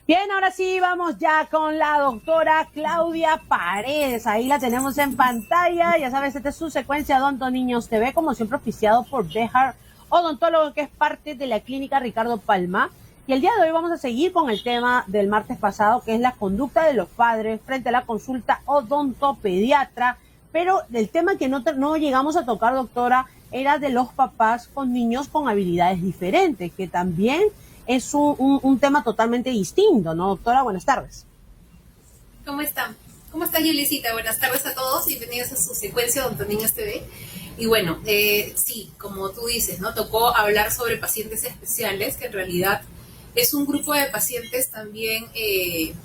Bien, ahora sí, vamos ya con la doctora Claudia Paredes. Ahí la tenemos en pantalla. Ya sabes, esta es su secuencia Odonto Niños TV, como siempre oficiado por Behar Odontólogo, que es parte de la clínica Ricardo Palma. Y el día de hoy vamos a seguir con el tema del martes pasado, que es la conducta de los padres frente a la consulta odontopediatra. Pero el tema que no llegamos a tocar, doctora, era de los papás con niños con habilidades diferentes, que también es un tema totalmente distinto, ¿no, doctora? Buenas tardes. ¿Cómo están? ¿Cómo está Yulisita? Buenas tardes a todos y bienvenidos a su secuencia Odonto Niños TV. Y bueno, sí, como tú dices, ¿no? Tocó hablar sobre pacientes especiales, que en realidad es un grupo de pacientes también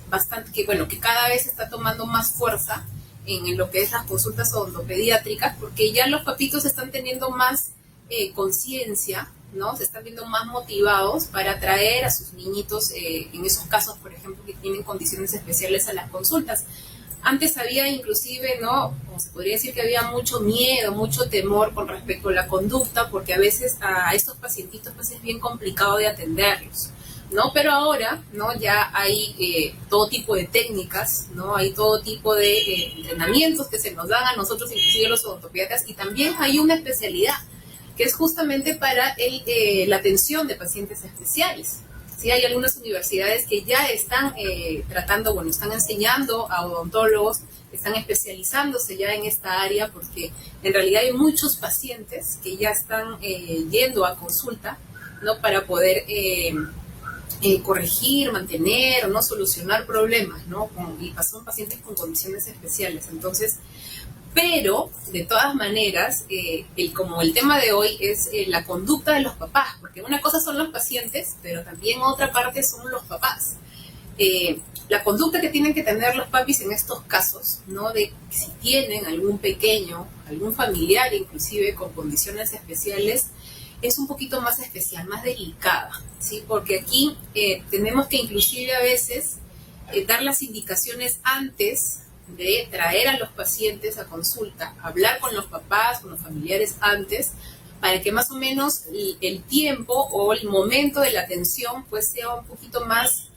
bastante, que cada vez está tomando más fuerza en lo que es las consultas odontopediátricas, porque ya los papitos están teniendo más conciencia, ¿no? Se están viendo más motivados para traer a sus niñitos, en esos casos, por ejemplo, que tienen condiciones especiales a las consultas. Antes había inclusive, ¿no? Como se podría decir que había mucho miedo, mucho temor con respecto a la conducta, porque a veces a estos pacientitos pues es bien complicado de atenderlos, ¿no? Pero ahora, ¿no? Ya hay todo tipo de técnicas, ¿no? Hay todo tipo de entrenamientos que se nos dan a nosotros, inclusive los odontopediatras, y también hay una especialidad que es justamente para la atención de pacientes especiales. Sí, hay algunas universidades que ya están están enseñando a odontólogos, están especializándose ya en esta área, porque en realidad hay muchos pacientes que ya están yendo a consulta, ¿no? Para poder corregir, mantener o no solucionar problemas, ¿no? Y son pacientes con condiciones especiales. Entonces, pero, de todas maneras, como el tema de hoy es la conducta de los papás, porque una cosa son los pacientes, pero también otra parte son los papás. La conducta que tienen que tener los papis en estos casos, ¿no? De si tienen algún pequeño, algún familiar inclusive con condiciones especiales, es un poquito más especial, más delicada, ¿sí? Porque aquí tenemos que inclusive a veces dar las indicaciones antes de traer a los pacientes a consulta, hablar con los papás, con los familiares antes, para que más o menos el tiempo o el momento de la atención pues sea un poquito más,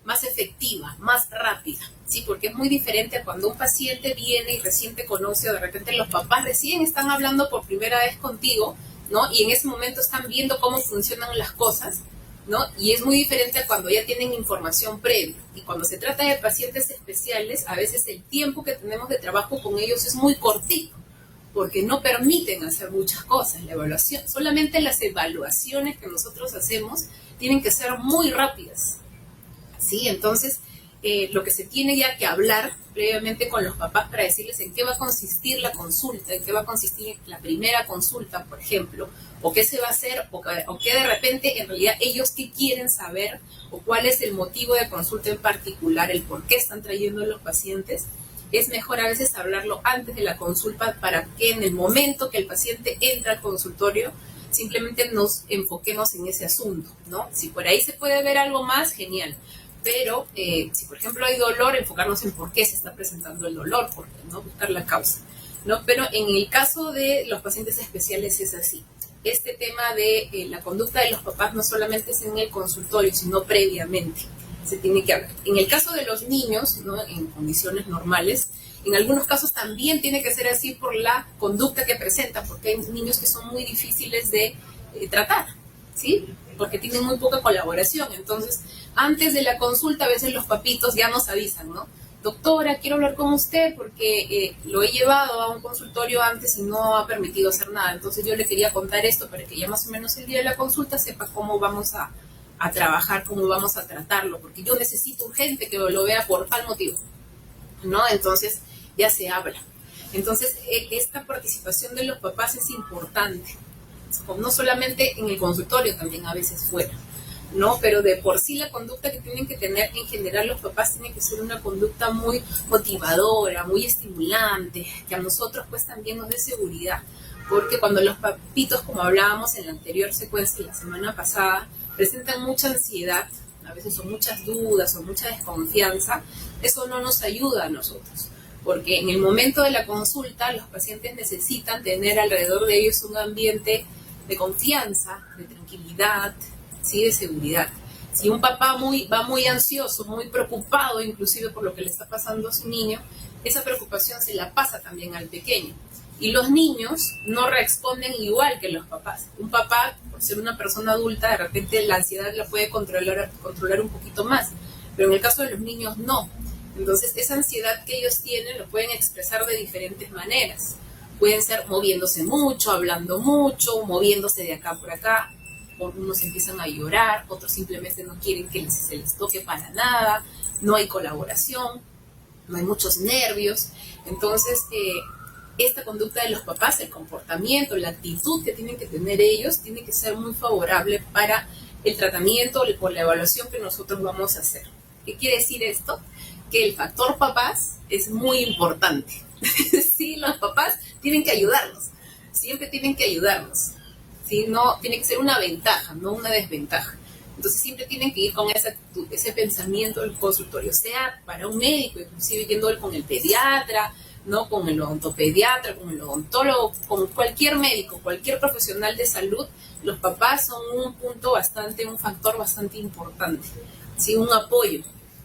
más efectiva, más rápida, ¿sí? Porque es muy diferente a cuando un paciente viene y recién te conoce, o de repente los papás recién están hablando por primera vez contigo, ¿no? Y en ese momento están viendo cómo funcionan las cosas, ¿no? Y es muy diferente a cuando ya tienen información previa. Y cuando se trata de pacientes especiales, a veces el tiempo que tenemos de trabajo con ellos es muy cortito, porque no permiten hacer muchas cosas. La evaluación, solamente las evaluaciones que nosotros hacemos tienen que ser muy rápidas, ¿sí? Entonces, lo que se tiene ya que hablar previamente con los papás para decirles en qué va a consistir la consulta, en qué va a consistir la primera consulta, por ejemplo, o qué se va a hacer, o qué de repente en realidad ellos qué quieren saber, o cuál es el motivo de consulta en particular, el por qué están trayendo a los pacientes. Es mejor a veces hablarlo antes de la consulta para que en el momento que el paciente entra al consultorio simplemente nos enfoquemos en ese asunto, ¿no? Si por ahí se puede ver algo más, genial. Pero si por ejemplo hay dolor, enfocarnos en por qué se está presentando el dolor, porque no buscar la causa, ¿no? Pero en el caso de los pacientes especiales es así. Este tema de la conducta de los papás no solamente es en el consultorio, sino previamente se tiene que hablar. En el caso de los niños, ¿no? En condiciones normales, en algunos casos también tiene que ser así por la conducta que presentan, porque hay niños que son muy difíciles de tratar, ¿sí? Porque tienen muy poca colaboración. Entonces, antes de la consulta, a veces los papitos ya nos avisan, ¿no? Doctora, quiero hablar con usted porque lo he llevado a un consultorio antes y no ha permitido hacer nada. Entonces yo le quería contar esto para que ya más o menos el día de la consulta sepa cómo vamos a trabajar, cómo vamos a tratarlo, porque yo necesito urgente que lo vea por tal motivo, ¿no? Entonces ya se habla. Entonces esta participación de los papás es importante, no solamente en el consultorio, también a veces fuera, ¿no? Pero de por sí la conducta que tienen que tener en general los papás tiene que ser una conducta muy motivadora, muy estimulante, que a nosotros pues también nos dé seguridad, porque cuando los papitos, como hablábamos en la anterior secuencia la semana pasada, presentan mucha ansiedad, a veces son muchas dudas o mucha desconfianza, eso no nos ayuda a nosotros, porque en el momento de la consulta los pacientes necesitan tener alrededor de ellos un ambiente de confianza, de tranquilidad, ¿sí? De seguridad. Si un papá va muy ansioso, muy preocupado inclusive por lo que le está pasando a su niño, esa preocupación se la pasa también al pequeño. Y los niños no responden igual que los papás. Un papá, por ser una persona adulta, de repente la ansiedad la puede controlar un poquito más, pero en el caso de los niños no. Entonces esa ansiedad que ellos tienen lo pueden expresar de diferentes maneras. Pueden ser moviéndose mucho, hablando mucho, moviéndose de acá por acá. Unos empiezan a llorar, otros simplemente no quieren que se les toque para nada, no hay colaboración, no hay muchos nervios. Entonces, esta conducta de los papás, el comportamiento, la actitud que tienen que tener ellos, tiene que ser muy favorable para el tratamiento o la evaluación que nosotros vamos a hacer. ¿Qué quiere decir esto? Que el factor papás es muy importante. Sí, los papás tienen que ayudarnos, siempre tienen que ayudarnos. ¿Sí? No, tiene que ser una ventaja, no una desventaja. Entonces siempre tienen que ir con esa actitud, ese pensamiento del consultorio, sea para un médico, inclusive yendo con el pediatra, ¿no? Con el odontopediatra, con el odontólogo, con cualquier médico, cualquier profesional de salud. Los papás son un factor bastante importante, ¿sí? Un apoyo.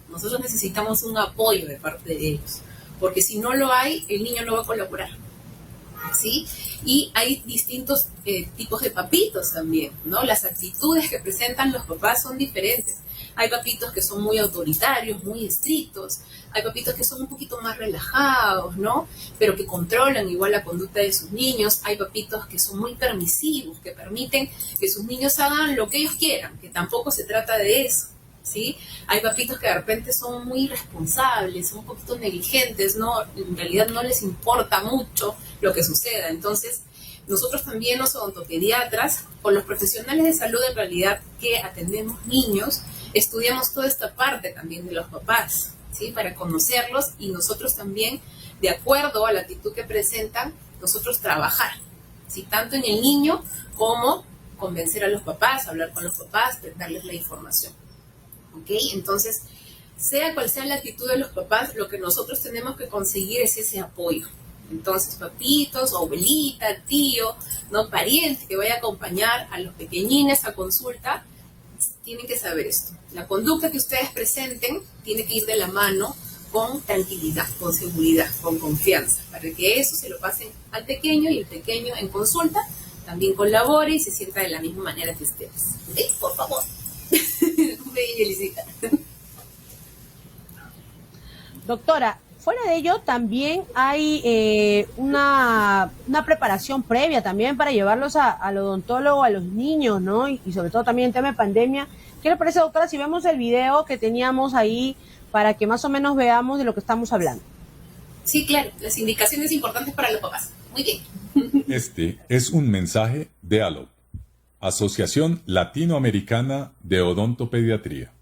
Nosotros necesitamos un apoyo de parte de ellos, porque si no lo hay, el niño no va a colaborar, ¿sí? Y hay distintos tipos de papitos también, ¿no? Las actitudes que presentan los papás son diferentes. Hay papitos que son muy autoritarios, muy estrictos. Hay papitos que son un poquito más relajados, ¿no? Pero que controlan igual la conducta de sus niños. Hay papitos que son muy permisivos, que permiten que sus niños hagan lo que ellos quieran, que tampoco se trata de eso, ¿sí? Hay papitos que de repente son muy irresponsables, son un poquito negligentes, ¿no? En realidad no les importa mucho lo que suceda. Entonces, nosotros también, los odontopediatras, o los profesionales de salud en realidad que atendemos niños, estudiamos toda esta parte también de los papás, ¿sí? Para conocerlos y nosotros también, de acuerdo a la actitud que presentan, nosotros trabajar, ¿sí? Tanto en el niño como convencer a los papás, hablar con los papás, darles la información. ¿Ok? Entonces, sea cual sea la actitud de los papás, lo que nosotros tenemos que conseguir es ese apoyo. Entonces, papitos, abuelita, tío, no pariente que vaya a acompañar a los pequeñines a consulta, tienen que saber esto. La conducta que ustedes presenten tiene que ir de la mano con tranquilidad, con seguridad, con confianza, para que eso se lo pasen al pequeño y el pequeño en consulta también colabore y se sienta de la misma manera que ustedes. ¿Ok? Por favor. Doctora, fuera de ello también hay una preparación previa también para llevarlos al odontólogo, a los niños, ¿no? Y sobre todo también en tema de pandemia. ¿Qué le parece, doctora, si vemos el video que teníamos ahí para que más o menos veamos de lo que estamos hablando? Sí, claro, las indicaciones importantes para los papás. Muy bien. Este es un mensaje de ALOP, Asociación Latinoamericana de Odontopediatría,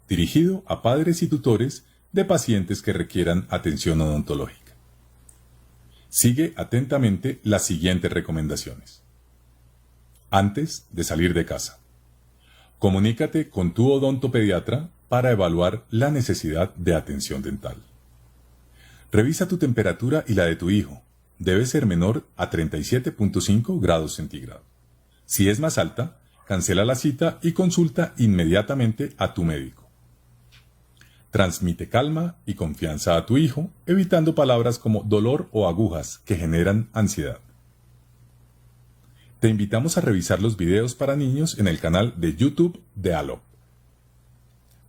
dirigido a padres y tutores de pacientes que requieran atención odontológica. Sigue atentamente las siguientes recomendaciones. Antes de salir de casa, comunícate con tu odontopediatra para evaluar la necesidad de atención dental. Revisa tu temperatura y la de tu hijo. Debe ser menor a 37.5 grados centígrados. Si es más alta, cancela la cita y consulta inmediatamente a tu médico. Transmite calma y confianza a tu hijo, evitando palabras como dolor o agujas que generan ansiedad. Te invitamos a revisar los videos para niños en el canal de YouTube de ALOP.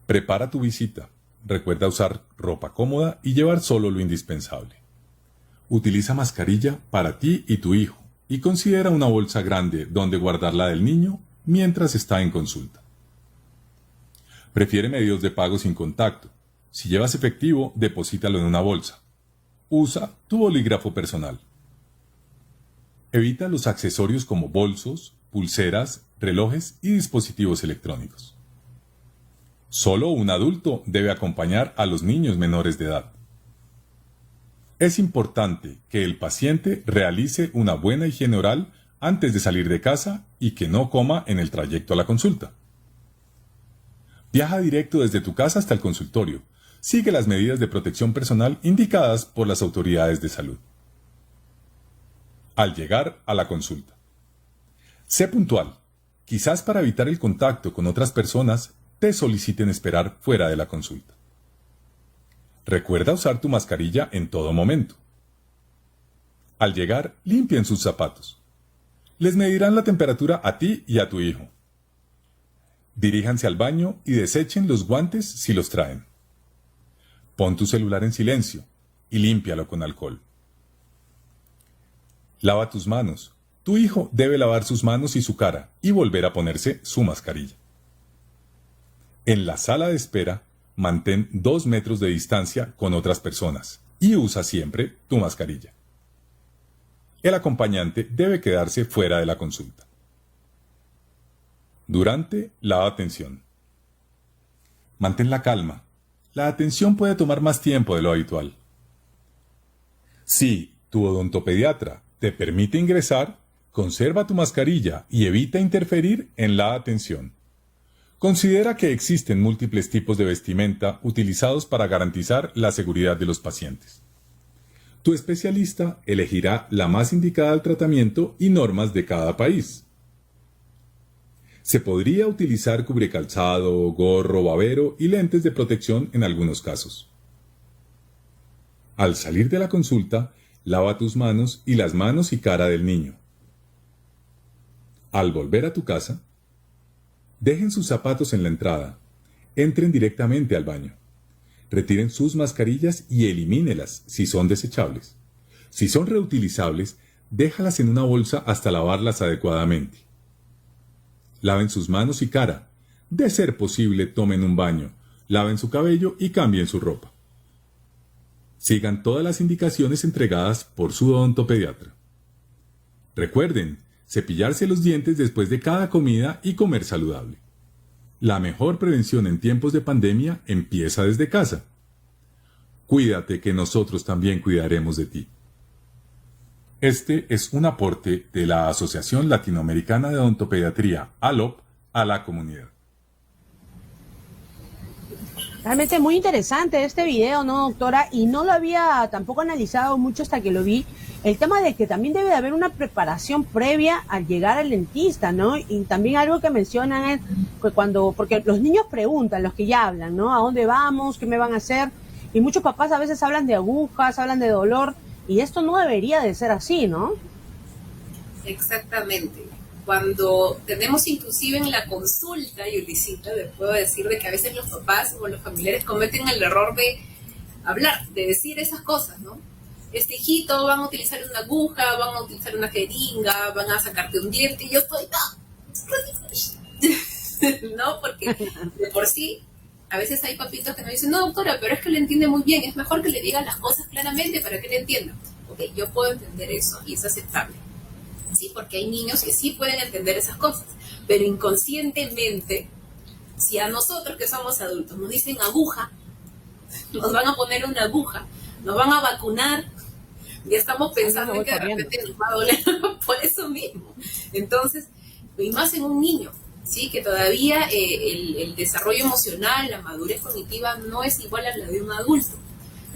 Prepara tu visita. Recuerda usar ropa cómoda y llevar solo lo indispensable. Utiliza mascarilla para ti y tu hijo y considera una bolsa grande donde guardar la del niño mientras está en consulta. Prefiere medios de pago sin contacto. Si llevas efectivo, deposítalo en una bolsa. Usa tu bolígrafo personal. Evita los accesorios como bolsos, pulseras, relojes y dispositivos electrónicos. Solo un adulto debe acompañar a los niños menores de edad. Es importante que el paciente realice una buena higiene oral antes de salir de casa y que no coma en el trayecto a la consulta. Viaja directo desde tu casa hasta el consultorio. Sigue las medidas de protección personal indicadas por las autoridades de salud. Al llegar a la consulta, sé puntual. Quizás para evitar el contacto con otras personas, te soliciten esperar fuera de la consulta. Recuerda usar tu mascarilla en todo momento. Al llegar, limpien sus zapatos. Les medirán la temperatura a ti y a tu hijo. Diríjanse al baño y desechen los guantes si los traen. Pon tu celular en silencio y límpialo con alcohol. Lava tus manos. Tu hijo debe lavar sus manos y su cara y volver a ponerse su mascarilla. En la sala de espera, mantén 2 metros de distancia con otras personas y usa siempre tu mascarilla. El acompañante debe quedarse fuera de la consulta. Durante la atención. Mantén la calma. La atención puede tomar más tiempo de lo habitual. Si tu odontopediatra te permite ingresar, conserva tu mascarilla y evita interferir en la atención. Considera que existen múltiples tipos de vestimenta utilizados para garantizar la seguridad de los pacientes. Tu especialista elegirá la más indicada al tratamiento y normas de cada país. Se podría utilizar cubrecalzado, gorro, babero y lentes de protección en algunos casos. Al salir de la consulta, lava tus manos y las manos y cara del niño. Al volver a tu casa, dejen sus zapatos en la entrada, entren directamente al baño. Retiren sus mascarillas y elimínelas si son desechables. Si son reutilizables, déjalas en una bolsa hasta lavarlas adecuadamente. Laven sus manos y cara. De ser posible, tomen un baño, laven su cabello y cambien su ropa. Sigan todas las indicaciones entregadas por su odontopediatra. Recuerden, cepillarse los dientes después de cada comida y comer saludable. La mejor prevención en tiempos de pandemia empieza desde casa. Cuídate que nosotros también cuidaremos de ti. Este es un aporte de la Asociación Latinoamericana de Odontopediatría, ALOP, a la comunidad. Realmente muy interesante este video, ¿no, doctora? Y no lo había tampoco analizado mucho hasta que lo vi. El tema de que también debe de haber una preparación previa al llegar al dentista, ¿no? Y también algo que mencionan es que porque los niños preguntan, los que ya hablan, ¿no? ¿A dónde vamos? ¿Qué me van a hacer? Y muchos papás a veces hablan de agujas, hablan de dolor, y esto no debería de ser así, ¿no? Exactamente. Cuando tenemos inclusive en la consulta, Yulisita, les puedo decir de que a veces los papás o los familiares cometen el error de hablar, de decir esas cosas, ¿no? Hijito, van a utilizar una aguja, van a utilizar una jeringa, van a sacarte un diente, y yo estoy, no, porque de por sí, a veces hay papitos que me dicen, no, doctora, pero es que le entiende muy bien, es mejor que le digan las cosas claramente para que le entienda. Ok, yo puedo entender eso y es aceptable. Sí, porque hay niños que sí pueden entender esas cosas, pero inconscientemente, si a nosotros que somos adultos nos dicen aguja, nos van a poner una aguja, nos van a vacunar, ya estamos pensando en que de repente nos va a doler por eso mismo. Entonces, y más en un niño, ¿sí? Que todavía el desarrollo emocional, la madurez cognitiva no es igual a la de un adulto.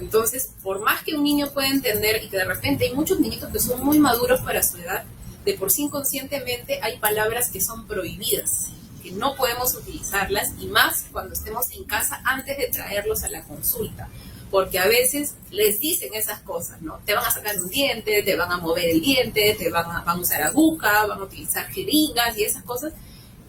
Entonces, por más que un niño pueda entender, y que de repente hay muchos niñitos que son muy maduros para su edad, de por sí inconscientemente hay palabras que son prohibidas, que no podemos utilizarlas, y más cuando estemos en casa antes de traerlos a la consulta, porque a veces les dicen esas cosas, ¿no? Te van a sacar un diente, te van a mover el diente, van a usar aguja, van a utilizar jeringas y esas cosas,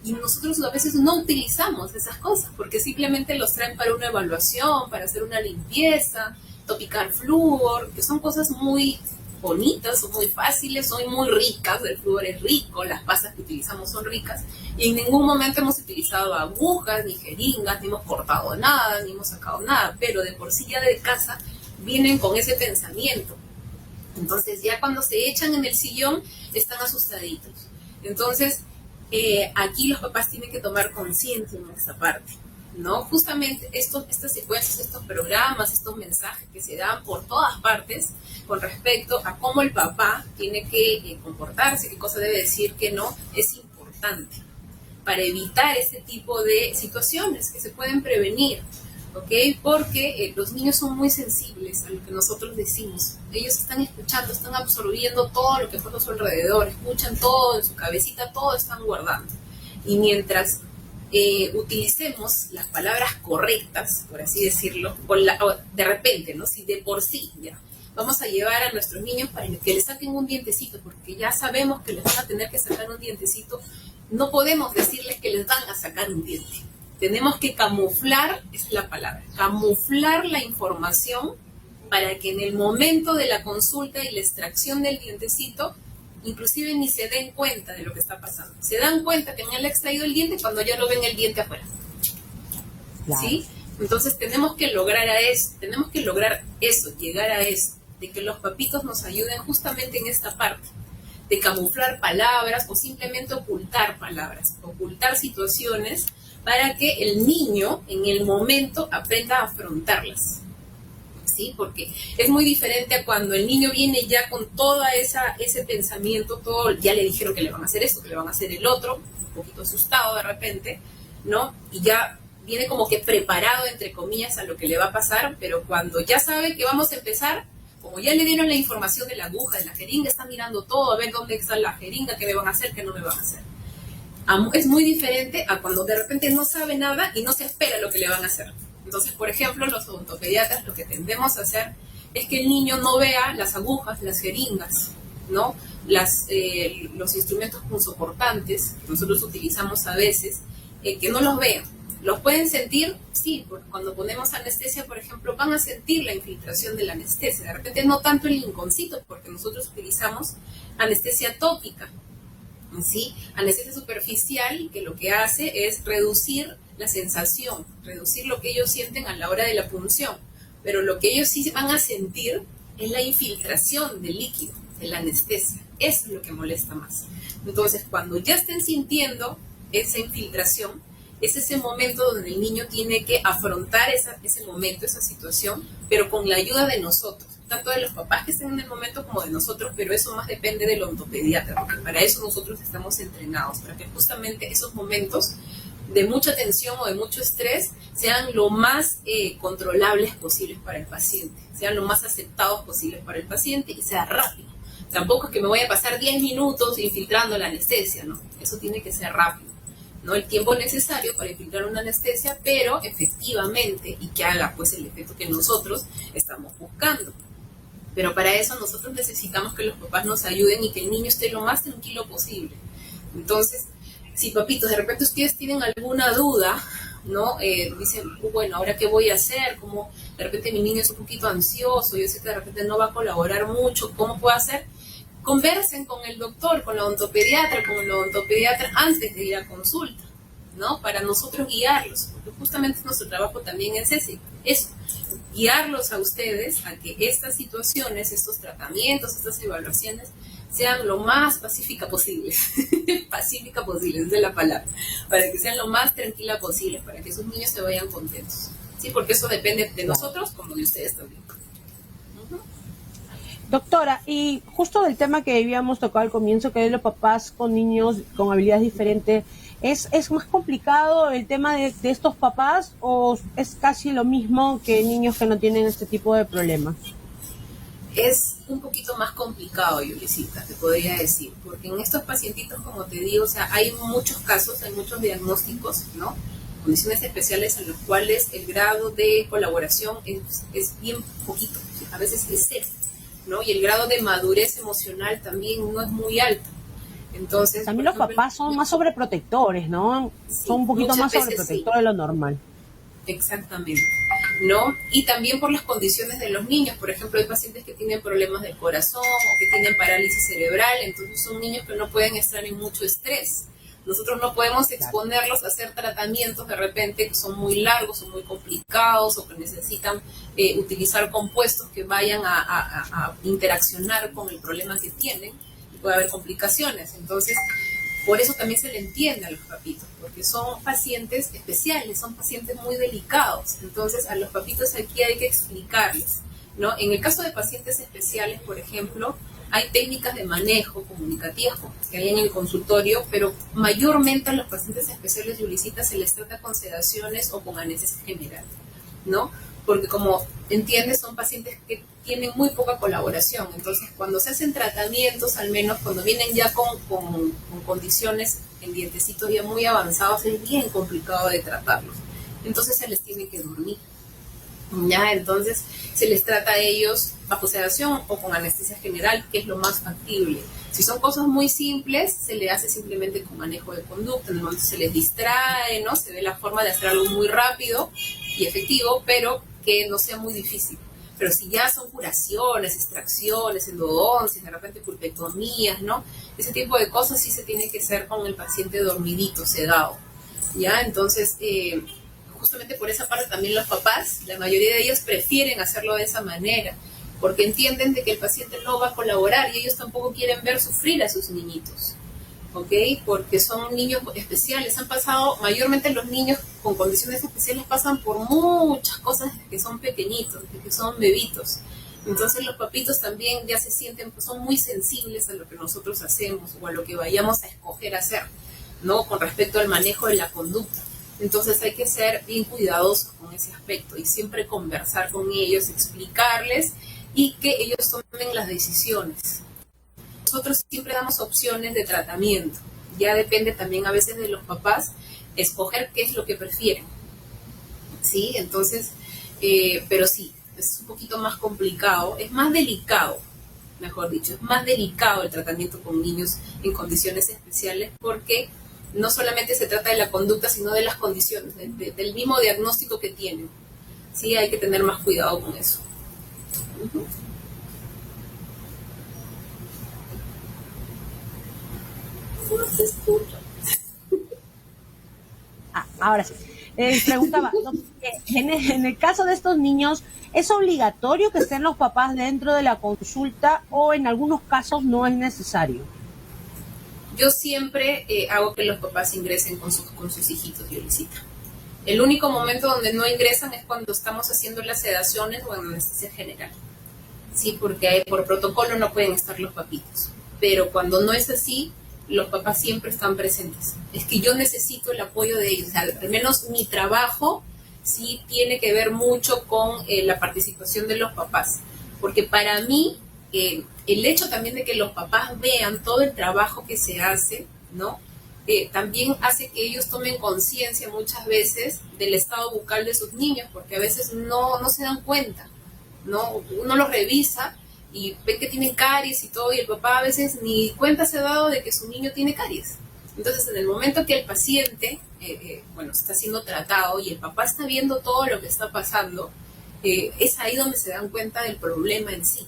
y nosotros a veces no utilizamos esas cosas, porque simplemente los traen para una evaluación, para hacer una limpieza, topicar flúor, que son cosas muy bonitas, son muy fáciles, son muy ricas, el flúor es rico, las pasas que utilizamos son ricas, y en ningún momento hemos utilizado agujas, ni jeringas, ni hemos cortado nada, ni hemos sacado nada, pero de por sí ya de casa vienen con ese pensamiento. Entonces ya cuando se echan en el sillón están asustaditos. Entonces aquí los papás tienen que tomar conciencia en esa parte, ¿no? Justamente estas secuencias, estos programas, estos mensajes que se dan por todas partes con respecto a cómo el papá tiene que comportarse, qué cosa debe decir, qué no, es importante para evitar ese tipo de situaciones que se pueden prevenir, ¿ok? Porque los niños son muy sensibles a lo que nosotros decimos. Ellos están escuchando, están absorbiendo todo lo que pasa a su alrededor, escuchan todo en su cabecita, todo están guardando. Y mientras utilicemos las palabras correctas, por así decirlo, o de repente, ¿no? Si de por sí ya vamos a llevar a nuestros niños para que les saquen un dientecito, porque ya sabemos que les van a tener que sacar un dientecito, no podemos decirles que les van a sacar un diente. Tenemos que camuflar, es la palabra, camuflar la información para que en el momento de la consulta y la extracción del dientecito, inclusive ni se den cuenta de lo que está pasando. Se dan cuenta que me han extraído el diente cuando ya lo ven el diente afuera. Claro. ¿Sí? Entonces tenemos que lograr eso, llegar a eso, de que los papitos nos ayuden justamente en esta parte, de camuflar palabras o simplemente ocultar palabras, ocultar situaciones para que el niño en el momento aprenda a afrontarlas. ¿Sí? Porque es muy diferente a cuando el niño viene ya con toda ese pensamiento, todo, ya le dijeron que le van a hacer esto, que le van a hacer el otro, un poquito asustado de repente, ¿no? Y ya viene como que preparado, entre comillas, a lo que le va a pasar, pero cuando ya sabe que vamos a empezar, como ya le dieron la información de la aguja, de la jeringa, está mirando todo, a ver dónde está la jeringa, qué me van a hacer, qué no me van a hacer. Es muy diferente a cuando de repente no sabe nada y no se espera lo que le van a hacer. Entonces, por ejemplo, los odontopediatras lo que tendemos a hacer es que el niño no vea las agujas, las jeringas, ¿no? Los instrumentos punzocortantes que nosotros utilizamos a veces, que no los vean. ¿Los pueden sentir? Sí, porque cuando ponemos anestesia, por ejemplo, van a sentir la infiltración de la anestesia. De repente no tanto el linconcito, porque nosotros utilizamos anestesia tópica, ¿sí? Anestesia superficial, que lo que hace es reducir la sensación, reducir lo que ellos sienten a la hora de la punción, pero lo que ellos sí van a sentir es la infiltración del líquido, de la anestesia. Eso es lo que molesta más. Entonces, cuando ya estén sintiendo esa infiltración, es ese momento donde el niño tiene que afrontar ese momento, esa situación, pero con la ayuda de nosotros, tanto de los papás que estén en el momento como de nosotros, pero eso más depende del odontopediatra, porque para eso nosotros estamos entrenados, para que justamente esos momentos de mucha tensión o de mucho estrés sean lo más controlables posibles para el paciente, sean lo más aceptados posibles para el paciente y sea rápido. Tampoco es que me voy a pasar 10 minutos infiltrando la anestesia, ¿no? Eso tiene que ser rápido, ¿no? El tiempo necesario para infiltrar una anestesia, pero efectivamente, y que haga pues el efecto que nosotros estamos buscando. Pero para eso nosotros necesitamos que los papás nos ayuden y que el niño esté lo más tranquilo posible. Entonces, si papitos, de repente ustedes tienen alguna duda, ¿no? Dicen, bueno, ¿ahora qué voy a hacer? Como de repente mi niño es un poquito ansioso, yo sé que de repente no va a colaborar mucho, ¿cómo puedo hacer? Conversen con el doctor, con el odontopediatra antes de ir a consulta, ¿no? Para nosotros guiarlos, porque justamente nuestro trabajo también es ese, es guiarlos a ustedes a que estas situaciones, estos tratamientos, estas evaluaciones sean lo más pacífica posible, pacífica posible, esa es la palabra, para que sean lo más tranquila posible, para que sus niños se vayan contentos, ¿sí? Porque eso depende de nosotros como de ustedes también. Doctora, y justo del tema que habíamos tocado al comienzo, que es los papás con niños con habilidades diferentes, ¿es más complicado el tema de estos papás o es casi lo mismo que niños que no tienen este tipo de problemas? Es un poquito más complicado, Yulisita, te podría decir, porque en estos pacientitos, como te digo, o sea, hay muchos casos, hay muchos diagnósticos, ¿no? Condiciones especiales en las cuales el grado de colaboración es bien poquito, a veces es cero, ¿no? Y el grado de madurez emocional también no es muy alto. Entonces, también los papás son más sobreprotectores, ¿no? Sí, son un poquito más sobreprotectores sí. de lo normal. Exactamente, ¿no? Y también por las condiciones de los niños. Por ejemplo, hay pacientes que tienen problemas del corazón o que tienen parálisis cerebral, entonces son niños que no pueden estar en mucho estrés. Nosotros no podemos exponerlos a hacer tratamientos de repente que son muy largos, son muy complicados o que necesitan utilizar compuestos que vayan a interaccionar con el problema que tienen y puede haber complicaciones. Entonces, por eso también se le entiende a los papitos, porque son pacientes especiales, son pacientes muy delicados. Entonces, a los papitos aquí hay que explicarles, ¿no? En el caso de pacientes especiales, por ejemplo, hay técnicas de manejo comunicativas que hay en el consultorio, pero mayormente a los pacientes especiales, Yulisita, se les trata con sedaciones o con anestesia general, ¿no? Porque como entiendes, son pacientes que tienen muy poca colaboración. Entonces, cuando se hacen tratamientos, al menos cuando vienen ya con condiciones en dientecitos ya muy avanzados es bien complicado de tratarlos. Entonces se les tiene que dormir. Ya, entonces se les trata a ellos bajo sedación o con anestesia general, que es lo más factible. Si son cosas muy simples, se le hace simplemente con manejo de conducta, en el momento se les distrae, ¿no? Se ve la forma de hacer algo muy rápido y efectivo, pero que no sea muy difícil. Pero si ya son curaciones, extracciones, endodoncias, de repente pulpectomías, ¿no? Ese tipo de cosas sí se tiene que hacer con el paciente dormidito, sedado, ¿ya? Entonces, justamente por esa parte también los papás, la mayoría de ellos prefieren hacerlo de esa manera, porque entienden de que el paciente no va a colaborar y ellos tampoco quieren ver sufrir a sus niñitos, ¿ok? Porque son niños especiales, han pasado, mayormente los niños con condiciones especiales pasan por muchas cosas desde que son pequeñitos, desde que son bebitos. Entonces los papitos también ya se sienten, pues son muy sensibles a lo que nosotros hacemos o a lo que vayamos a escoger hacer, ¿no? Con respecto al manejo de la conducta. Entonces hay que ser bien cuidadosos con ese aspecto y siempre conversar con ellos, explicarles y que ellos tomen las decisiones. Nosotros siempre damos opciones de tratamiento. Ya depende también a veces de los papás escoger qué es lo que prefieren. ¿Sí? Entonces, pero sí, es un poquito más complicado, es más delicado, mejor dicho, es más delicado el tratamiento con niños en condiciones especiales porque no solamente se trata de la conducta, sino de las condiciones, del mismo diagnóstico que tienen. Sí, hay que tener más cuidado con eso. No se escucha. Ahora sí. Preguntaba, en el caso de estos niños, ¿es obligatorio que estén los papás dentro de la consulta o en algunos casos no es necesario? Yo siempre hago que los papás ingresen con sus hijitos, Yolisita. El único momento donde no ingresan es cuando estamos haciendo las sedaciones o en anestesia general. Sí, porque por protocolo no pueden estar los papitos. Pero cuando no es así, los papás siempre están presentes. Es que yo necesito el apoyo de ellos. O sea, al menos mi trabajo sí tiene que ver mucho con la participación de los papás. Porque para mí, el hecho también de que los papás vean todo el trabajo que se hace, ¿no? También hace que ellos tomen conciencia muchas veces del estado bucal de sus niños, porque a veces no se dan cuenta, ¿no? Uno los revisa y ve que tienen caries y todo, y el papá a veces ni cuenta se ha dado de que su niño tiene caries. Entonces, en el momento que el paciente, está siendo tratado y el papá está viendo todo lo que está pasando, es ahí donde se dan cuenta del problema en sí.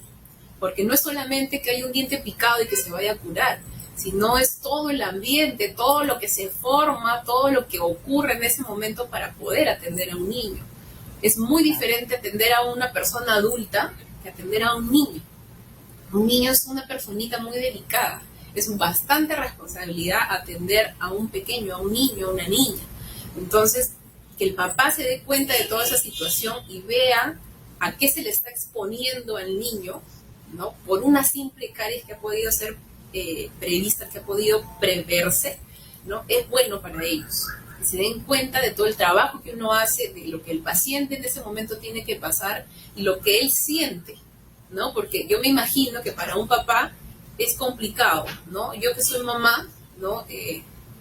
Porque no es solamente que hay un diente picado y que se vaya a curar, sino es todo el ambiente, todo lo que se forma, todo lo que ocurre en ese momento para poder atender a un niño. Es muy diferente atender a una persona adulta que atender a un niño. Un niño es una personita muy delicada. Es bastante responsabilidad atender a un pequeño, a un niño, a una niña. Entonces, que el papá se dé cuenta de toda esa situación y vea a qué se le está exponiendo al niño, ¿no? Por una simple caries que ha podido ser prevista, que ha podido preverse, ¿no? Es bueno para ellos. Que se den cuenta de todo el trabajo que uno hace, de lo que el paciente en ese momento tiene que pasar y lo que él siente, ¿no? Porque yo me imagino que para un papá es complicado, ¿no? Yo que soy mamá, ¿no?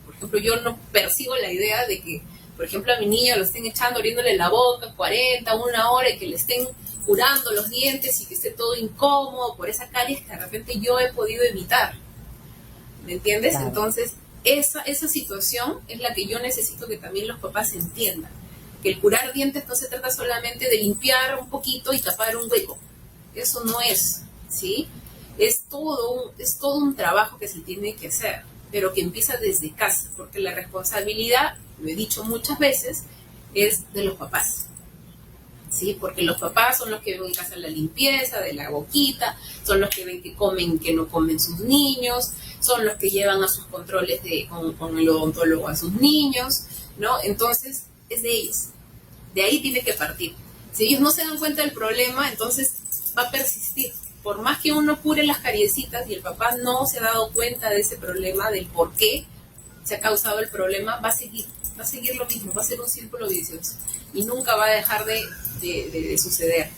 Por ejemplo, yo no percibo la idea de que, por ejemplo, a mi niño lo estén echando, abriéndole la boca 40, una hora y que le estén curando los dientes y que esté todo incómodo por esa caries que de repente yo he podido evitar. ¿Me entiendes? Claro. Entonces, esa situación es la que yo necesito que también los papás entiendan. Que el curar dientes no se trata solamente de limpiar un poquito y tapar un hueco. Eso no es, ¿sí? Es todo un trabajo que se tiene que hacer, pero que empieza desde casa, porque la responsabilidad, lo he dicho muchas veces, es de los papás. ¿Sí? Porque los papás son los que ven en casa la limpieza de la boquita, son los que ven que comen, que no comen sus niños, son los que llevan a sus controles con el odontólogo a sus niños, ¿no? Entonces, es de ellos. De ahí tiene que partir. Si ellos no se dan cuenta del problema, entonces va a persistir. Por más que uno cure las cariecitas y el papá no se ha dado cuenta de ese problema, del por qué se ha causado el problema, va a seguir lo mismo, va a ser un círculo vicioso y nunca va a dejar de suceder.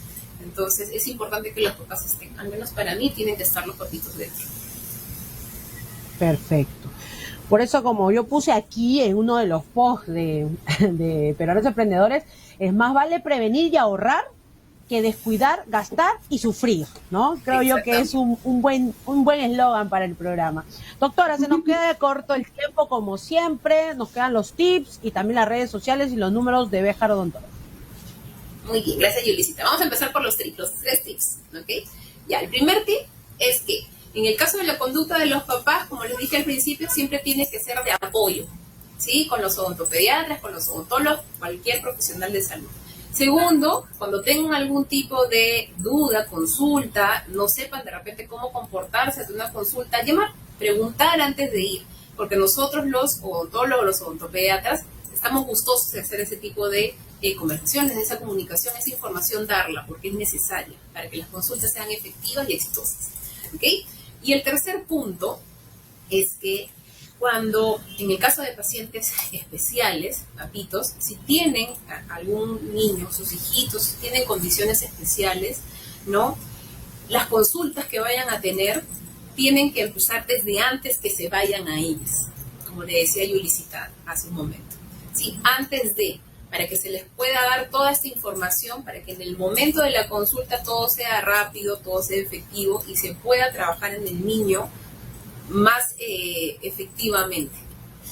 Entonces es importante que los papás estén, al menos para mí tienen que estar los papitos dentro. Perfecto. Por eso, como yo puse aquí en uno de los posts de Peruanos Emprendedores, es más vale prevenir y ahorrar que descuidar, gastar y sufrir, ¿no? Creo yo que es un buen eslogan para el programa. Doctora, se nos queda corto el tiempo como siempre, nos quedan los tips y también las redes sociales y los números de Béjar Odontólogo. Muy bien, gracias Yulisita. Vamos a empezar por los tres tips, ¿ok? Ya, el primer tip es que en el caso de la conducta de los papás, como les dije al principio, siempre tiene que ser de apoyo, ¿sí? Con los odontopediatras, con los odontólogos, cualquier profesional de salud. Segundo, cuando tengan algún tipo de duda, consulta, no sepan de repente cómo comportarse ante una consulta, llamar, preguntar antes de ir, porque nosotros los odontólogos, los odontopediatras, estamos gustosos de hacer ese tipo de conversaciones, esa comunicación, esa información darla, porque es necesaria para que las consultas sean efectivas y exitosas, ¿ok? Y el tercer punto es que cuando, en el caso de pacientes especiales, papitos, si tienen algún niño, sus hijitos, si tienen condiciones especiales, ¿no? Las consultas que vayan a tener tienen que empezar desde antes que se vayan a ellas, como le decía Yulisita hace un momento, ¿sí? Antes de, para que se les pueda dar toda esta información, para que en el momento de la consulta todo sea rápido, todo sea efectivo y se pueda trabajar en el niño más efectivamente,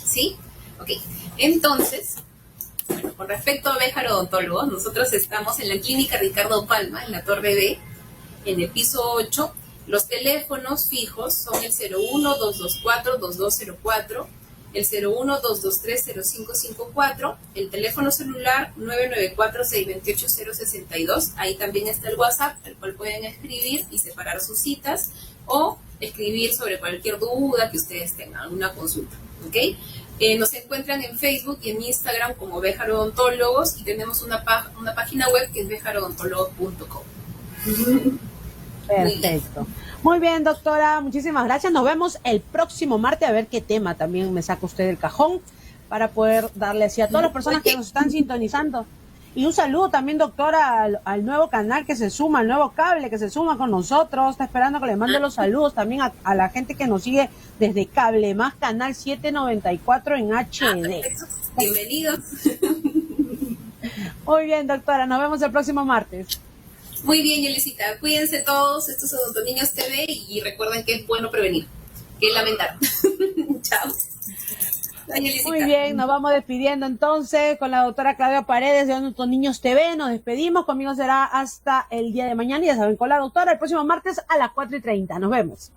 ¿sí? Ok, entonces, bueno, con respecto a Béjar Odontólogos, nosotros estamos en la clínica Ricardo Palma, en la Torre B, en el piso 8. Los teléfonos fijos son el 01-224-2204, el 01-223-0554, el teléfono celular 994-628-062, ahí también está el WhatsApp, al cual pueden escribir y separar sus citas, o escribir sobre cualquier duda que ustedes tengan, alguna consulta, ¿ok? Nos encuentran en Facebook y en Instagram como Béjar Odontólogos y tenemos una página web que es bejarodontólogos.com. Perfecto. Muy bien, doctora, muchísimas gracias. Nos vemos el próximo martes a ver qué tema también me saca usted del cajón para poder darle así a todas las personas que nos están sintonizando. Y un saludo también, doctora, al nuevo canal que se suma, al nuevo cable que se suma con nosotros. Está esperando que le mande los saludos también a la gente que nos sigue desde Cable Más Canal 794 en HD. Bienvenidos. Muy bien, doctora, nos vemos el próximo martes. Muy bien, Yulisita. Cuídense todos, estos son Odontoniños TV y recuerden que es bueno prevenir, que es lamentar. Chao. Muy bien, nos vamos despidiendo entonces con la doctora Claudia Paredes de Odontoniños TV. Nos despedimos, conmigo será hasta el día de mañana y ya saben, con la doctora el próximo martes a las 4:30. Nos vemos.